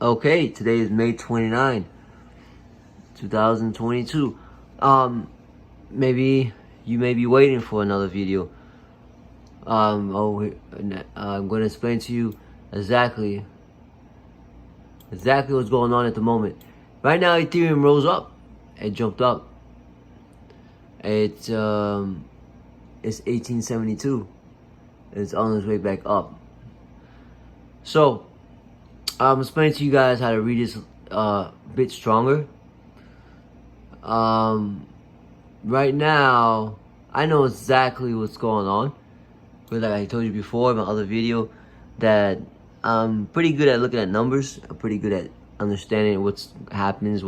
Okay, today is May 29, 2022. Maybe you may be waiting for another video. I'm going to explain to you exactly what's going on at the moment. Right now, Ethereum rose up. It jumped up. It's 1872. It's on its way back up. So I'm explaining to you guys how to read this a bit stronger. Right now, I know exactly what's going on. But like I told you before in my other video, that I'm pretty good at looking at numbers. I'm pretty good at understanding what's happening. Do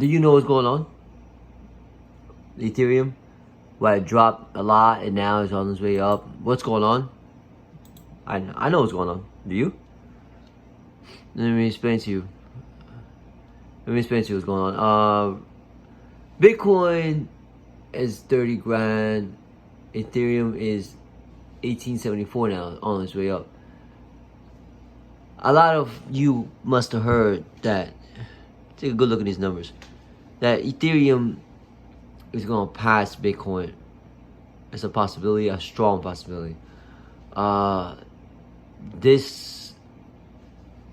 you know what's going on? Ethereum, why it dropped a lot and now it's on its way up. What's going on? I know what's going on. Do you? Let me explain to you. What's going on. Bitcoin is 30 grand. Ethereum is 1874 now, on its way up. A lot of you must have heard that. Take a good look at these numbers. That Ethereum is going to pass Bitcoin. It's a possibility, a strong possibility. This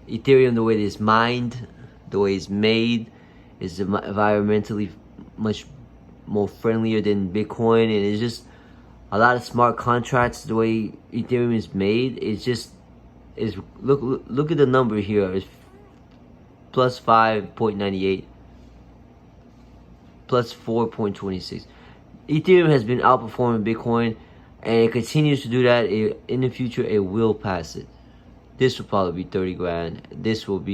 Ethereum, the way it is mined, the way it's made, is environmentally much more friendlier than Bitcoin, and it's just a lot of smart contracts. The way Ethereum is made, look at the number here. It's plus 5.98, plus 4.26. Ethereum has been outperforming Bitcoin, and it continues to do that. In the future, it will pass it. This will probably be 30 grand. This could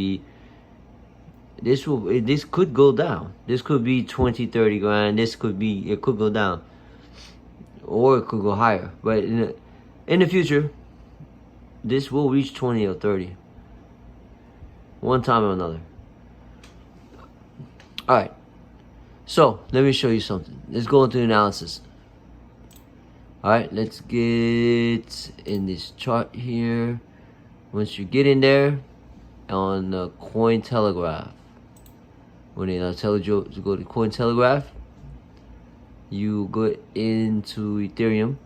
go down. This could be 20, 30 grand. It could go down, or it could go higher. But in the future, this will reach 20 or 30, one time or another. All right. So let me show you something. Let's go into the analysis. All right. Let's get in this chart here. Once you get in there on the Cointelegraph, when they tell you to go to Cointelegraph, you go into Ethereum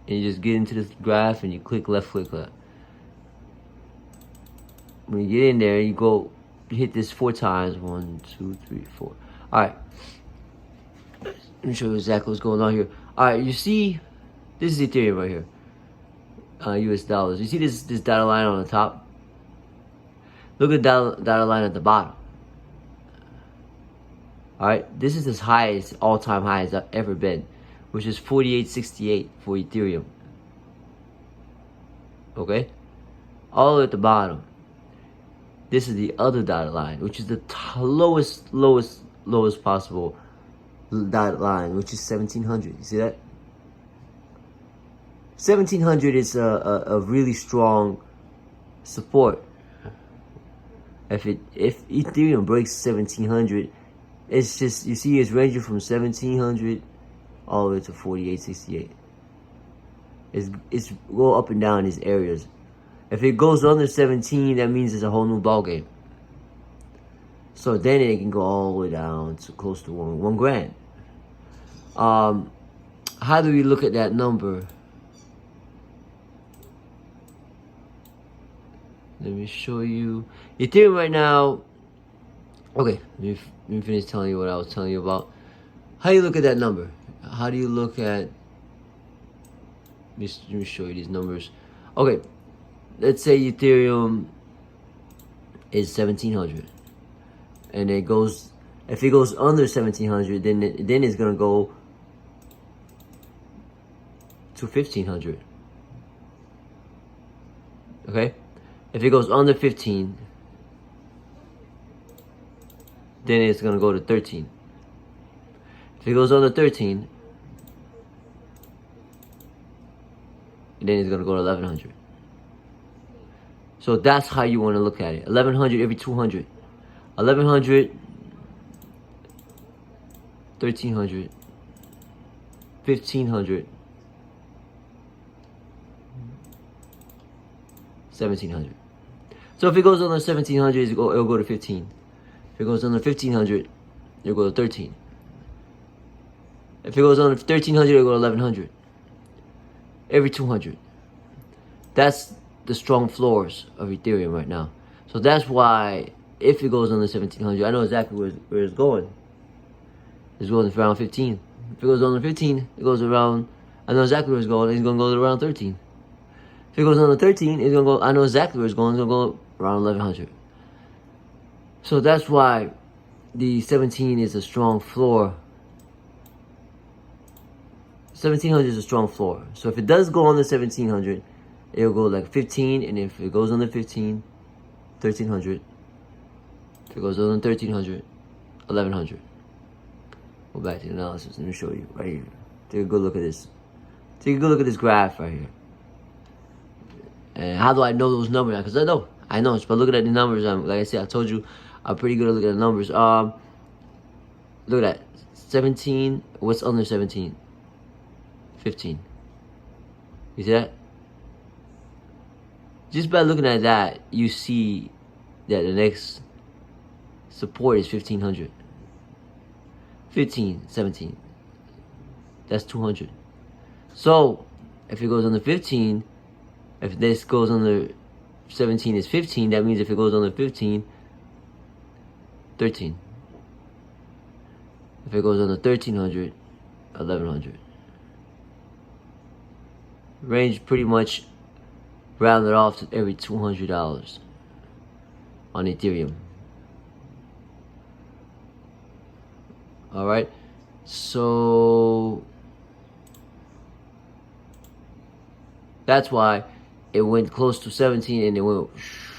and you just get into this graph and you left click that. When you get in there, you hit this 4 times. 1, 2, 3, 4. All right. Let me show you exactly what's going on here. All right, you see, this is Ethereum right here. US dollars. You see this dotted line on the top? Look at the dotted line at the bottom. Alright, this is as high as all-time high as I've ever been, which is 48.68 for Ethereum. Okay? All the way at the bottom. This is the other dotted line, which is the lowest possible dotted line, which is 1700. You see that? 1700 is a really strong support. If Ethereum breaks 1700, it's just, you see, it's ranging from 1700 all the way to 48.68. It's go up and down these areas. If it goes under 17, that means it's a whole new ball game. So then it can go all the way down to close to one grand. How do we look at that number? Let me show you. Ethereum right now. Okay, let me finish telling you what I was telling you about. How do you look at that number? How do you look at... Let me show you these numbers. Okay, let's say Ethereum is 1700. And it goes... If it goes under 1700, then it's going to go to 1500. Okay? If it goes under 15, then it's going to go to 13. If it goes under 13, then it's going to go to 1100. So that's how you want to look at it. 1100 every 200. 1100, 1300, 1500, 1700. So if it goes under 1700, it'll go to 15. If it goes under 1500, it'll go to 13. If it goes under 1300, it'll go to 1100. Every 200. That's the strong floors of Ethereum right now. So that's why if it goes under 1700, I know exactly where it's going. It's going around 15. If it goes under 15, it goes around, I know exactly where it's going. It's going to go to around 13. If it goes under 13, it's going to go, I know exactly where it's going. It's going to go around 1100. So that's why the 17 is a strong floor. 1700 is a strong floor. So if it does go under 1700, it'll go like 15, and if it goes under 15, 1300. If it goes under 1300, 1100. Go back to the analysis. Let me show you right here. Take a good look at this. Take a good look at this graph right here. And how do I know those numbers? Because I know. But looking at the numbers, like I said, I told you, I'm pretty good at looking at the numbers. Look at that. 17. What's under 17? 15. You see that? Just by looking at that, you see that the next support is 1500. 15, 17. That's 200. So, if it goes under 15, if this goes under 17 is 15, that means if it goes under 15, 13. If it goes under 1300, 1100. Range pretty much rounded off to every $200 on Ethereum. Alright, so that's why it went close to 17 and it went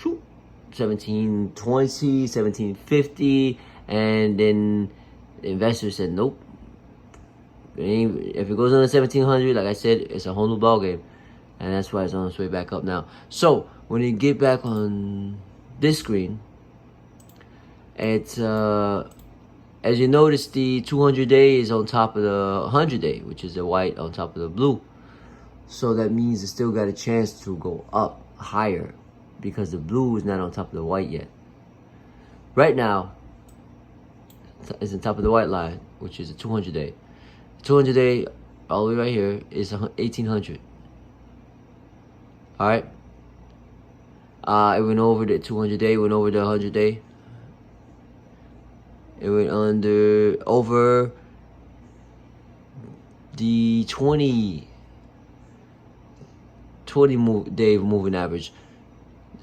1720, 1750, and then the investors said nope. If it goes under 1700, like I said, it's a whole new ball game, and that's why it's on its way back up now. So when you get back on this screen, it's as you notice, the 200 day is on top of the 100 day, which is the white on top of the blue. So that means it still got a chance to go up higher because the blue is not on top of the white yet. Right now, it's on top of the white line, which is the 200 day. 200 day, all the way right here, is 1800. Alright? It went over the 200 day, went over the 100 day. It went over the 20 day moving average,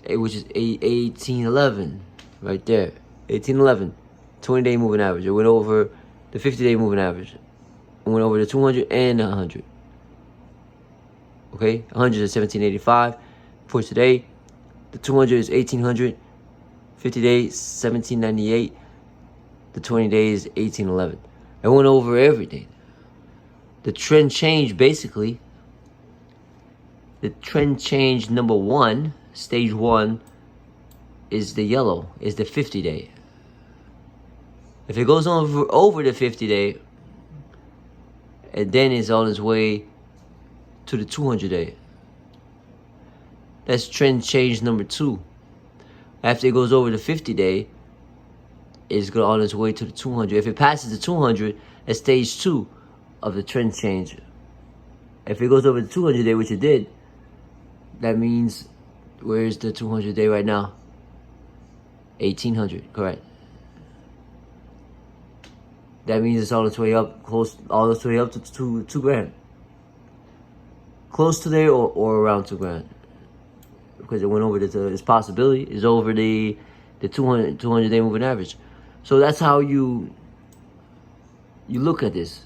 which is 1811, right there. 1811, 20 day moving average. It went over the 50 day moving average. It went over the 200 and the 100. Okay, 100 is 1785 for today. The 200 is 1800. 50 days 1798. The 20 days 1811. It went over everything. The trend change, basically. The trend change number one, stage one, is the yellow, is the 50 day. If it goes over the 50 day, and then it's on its way to the 200 day. That's trend change number two. After it goes over the 50 day, it's on its way to the 200. If it passes the 200, it's stage two of the trend change. If it goes over the 200 day, which it did, that means, where's the 200 day right now? 1800, correct. That means it's on its way up, close, all its way up to two grand. Close to there or around 2 grand. Because it went over its possibility, is over the 200 day moving average. So that's how you look at this.